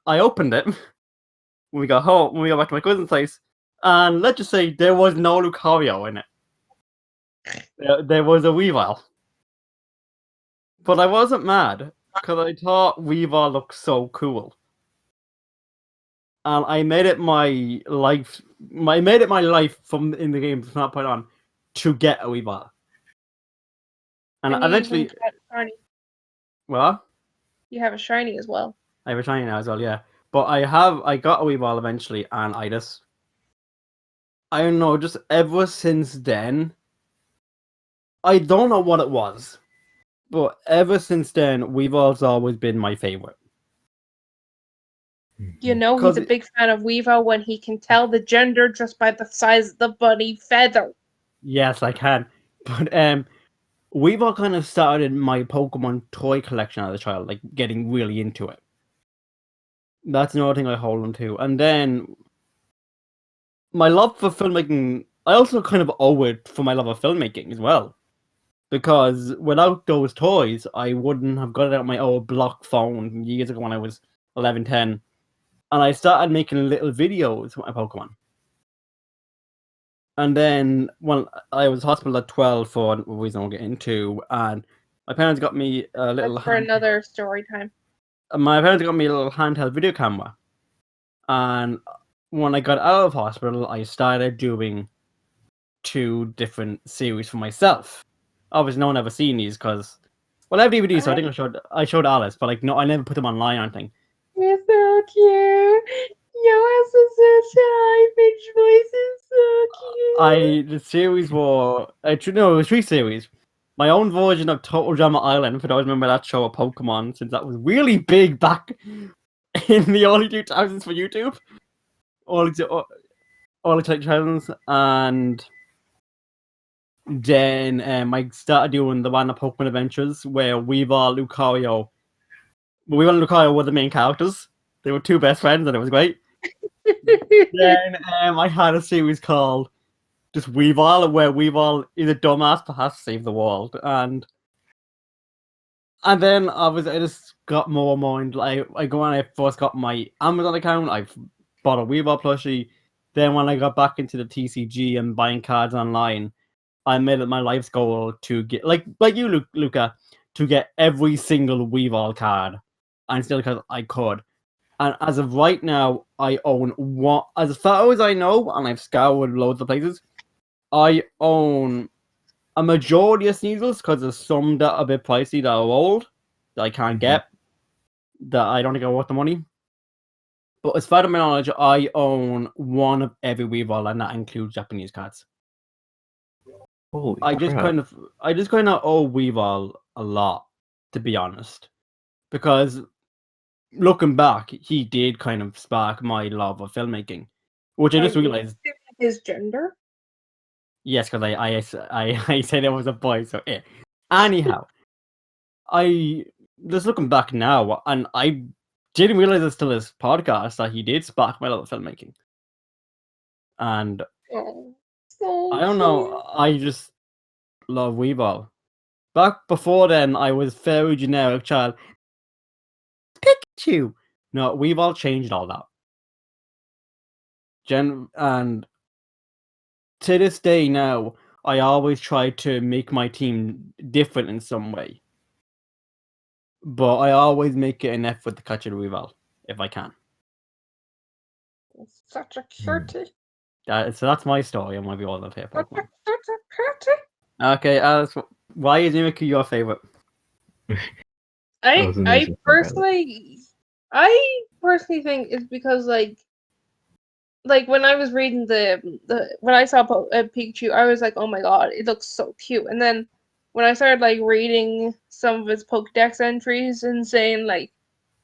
I opened it when we got home, when we got back to my cousin's place, and let's just say there was no Lucario in it. There was a Weavile. But I wasn't mad, because I thought Weavile looked so cool. and I made it my life. I made it my life from in the game from that point on to get a Weavile. And And you even eventually, got shiny. well, You have a shiny as well. I have a shiny now as well, yeah. But I got a Weavile eventually, and I don't know, just ever since then, I don't know what it was, but ever since then, Weavile's always been my favorite. You know he's a big fan of Weavile when he can tell the gender just by the size of the bunny feather. Yes, I can. But Weavile kind of started my Pokemon toy collection as a child, like getting really into it. That's another thing I hold on to. And then my love for filmmaking, I also kind of owe it for my love of filmmaking as well. Because without those toys, I wouldn't have got out my old block phone years ago when I was 11, 10. And I started making little videos with my Pokemon. And then when I was hospital at 12 for a reason I'll get into, and my parents got me a little That's for another story time. My parents got me a little handheld video camera. And when I got out of hospital, I started doing 2 different series for myself. Obviously, no one ever seen these because, well, I have DVDs, so I think I showed Alice, but like, no, I never put them online or anything. You're so cute. Your such a high-pitched voice is so cute. The series were, it was 3 series. My own version of Total Drama Island, for those remember that show of Pokemon, since that was really big back in the early 2000s for YouTube. Early 2000s, and then I started doing the one of Pokemon Adventures where Weavile, Lucario were the main characters. They were 2 best friends, and it was great. Then I had a series called just Weavile, where Weavile is a dumbass but has to save the world, and then I just got more and more into, like, when I first got my Amazon account, I bought a Weavile plushie. Then when I got back into the TCG and buying cards online, I made it my life's goal to get, like you, Luca, to get every single Weavile card, and still because I could. And as of right now, I own one. As far as I know, and I've scoured loads of places, I own a majority of Sneasels because there's some that are a bit pricey that are old that I can't get, that I don't think are worth the money. But as far as my knowledge, I own one of every Weavile, and that includes Japanese cards. Holy I just crap. kind of owe Weavile a lot, to be honest, because looking back, he did kind of spark my love of filmmaking, which I just realized. His gender? Yes, because I said it was a boy, so yeah. Anyhow, I just looking back now, and I didn't realize this till this podcast that he did spark my love of filmmaking, and I don't know, I just love Weavile. Back before then, I was very generic child. Pikachu. No, Weavile changed all that. And to this day now, I always try to make my team different in some way. But I always make it an effort to catch a Weavile, if I can. Such a cutie. So that's my story on why we all love here Pokemon. Such a cutie. Okay, Alice, why is Mimikyu your favorite? I personally think it's because like when I was reading when I saw Pikachu, I was like, oh my god, it looks so cute. And then when I started like reading some of his Pokedex entries and saying like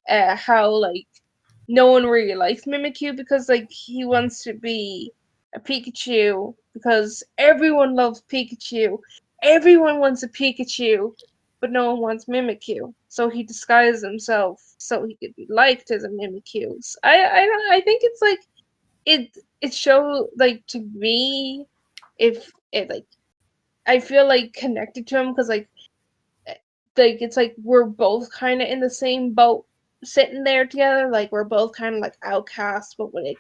how like no one really likes Mimikyu because like he wants to be a Pikachu because everyone loves Pikachu. Everyone wants a Pikachu, but no one wants Mimikyu. So he disguises himself so he could be liked as a Mimikyu. I think it's like it show like to me if it like I feel like connected to him because like it's like we're both kind of in the same boat sitting there together, like we're both kind of like outcasts, but when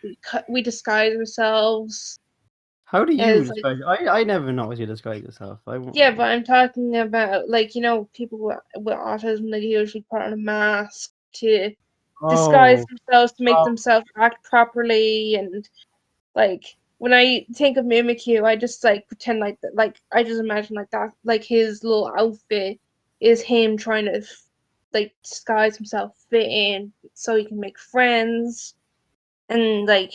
we disguise ourselves. How do you as disguise? I never noticed you disguise yourself. Yeah, but I'm talking about like people with autism, they usually put on a mask to disguise Oh, themselves to make oh, themselves act properly, and like when I think of Mimikyu, I just like pretend like that, like I just imagine like that, like his little outfit is him trying to like disguise himself, fit in, so he can make friends, and like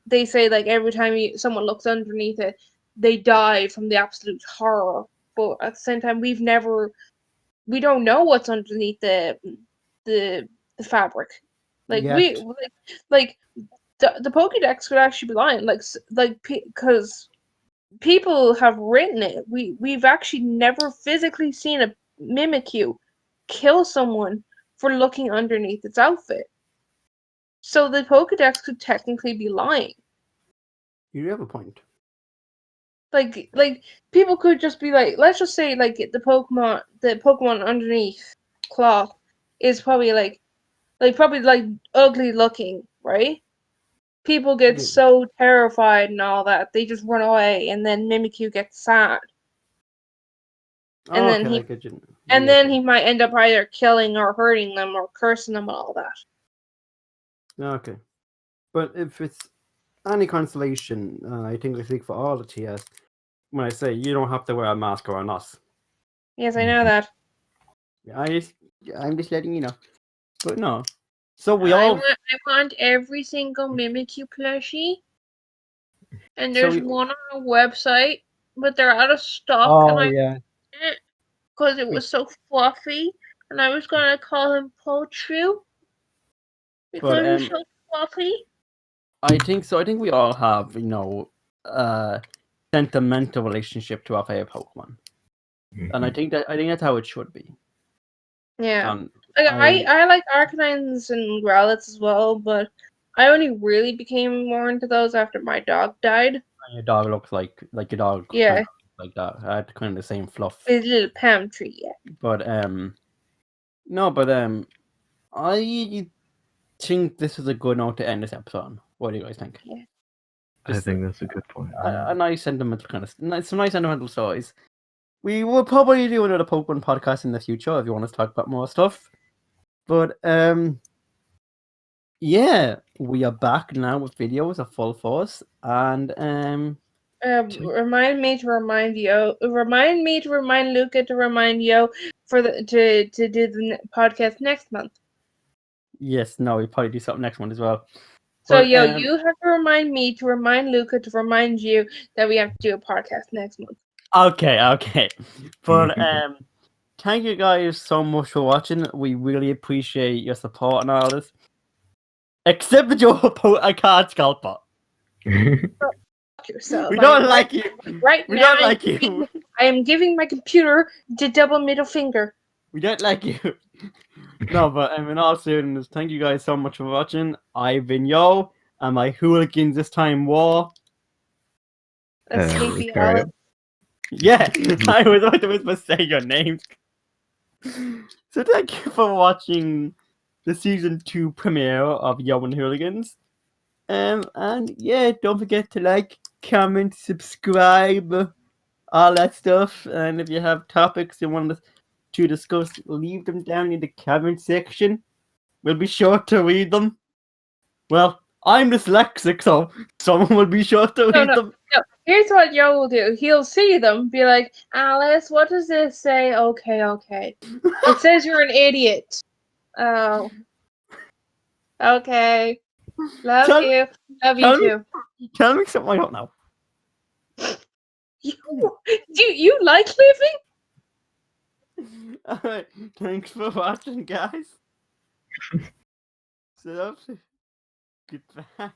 they say like every time someone looks underneath it, they die from the absolute horror. But at the same time, we don't know what's underneath the the fabric. Like we yet. like the Pokédex could actually be lying. Like because people have written it. We've actually never physically seen a Mimikyu kill someone for looking underneath its outfit. So the Pokédex could technically be lying. You have a point. Like people could just be like, let's just say like the Pokemon underneath cloth is probably probably like ugly looking, right? People get Yeah. so terrified and all that they just run away, and then Mimikyu gets sad, and Oh, then okay, I he get you. and Yeah, then okay. he might end up either killing or hurting them or cursing them and all that. Okay. But if it's any consolation, I think I speak for all the TS when I say you don't have to wear a mask around us. Yes, I know that. I'm just letting you know. But no. So we I all. want I want every single Mimikyu plushie, and So there's we. one on a website, but they're out of stock, and Oh I yeah. because it We, was so fluffy, and I was gonna call him Pochu but because he's so fluffy. I think so. I think we all have sentimental relationship to our favorite Pokemon, and I think that's how it should be. Yeah. And Like I I like Arcanines and Growlithes as well, but I only really became more into those after my dog died. your dog looks like your dog kind Yeah, of like that. I had kind of the same fluff. his little palm tree, yeah. But no, but I think this is a good note to end this episode on. What do you guys think? Yeah. I Just think that's a good point. a nice sentimental some nice sentimental stories. We will probably do another Pokemon podcast in the future if you want us to talk about more stuff. But yeah, we are back now with videos of full force, and Remind me to remind you. Remind me to remind Luca to remind you for to do the podcast next month. yes, no, we'll probably do something next one as well. So But you have to remind me to remind Luca to remind you that we have to do a podcast next month. okay. But thank you guys so much for watching. We really appreciate your support and all this. Except that you're a card scalper. Fuck yourself. We don't like you. Right We now, don't like you. I am giving my computer the double middle finger. We don't like you. No, but in all seriousness, thank you guys so much for watching. I've been Yo, and my Hooligans this time war. A sleepy Lucario. Alex. Yeah, I was about to say your names. So thank you for watching the season 2 premiere of Yo and Hooligans. And yeah, don't forget to like, comment, subscribe, all that stuff. And if you have topics you want us to discuss, leave them down in the comment section. We'll be sure to read them. Well, I'm dyslexic, so someone will be sure to read them. No. Here's what Yo will do. He'll see them, be like, Alice, what does this say? Okay. It says you're an idiot. Oh. Okay. Love Tell, you. Love you tell me, too. tell me something I don't know. You like living? Alright, thanks for watching, guys. So, goodbye.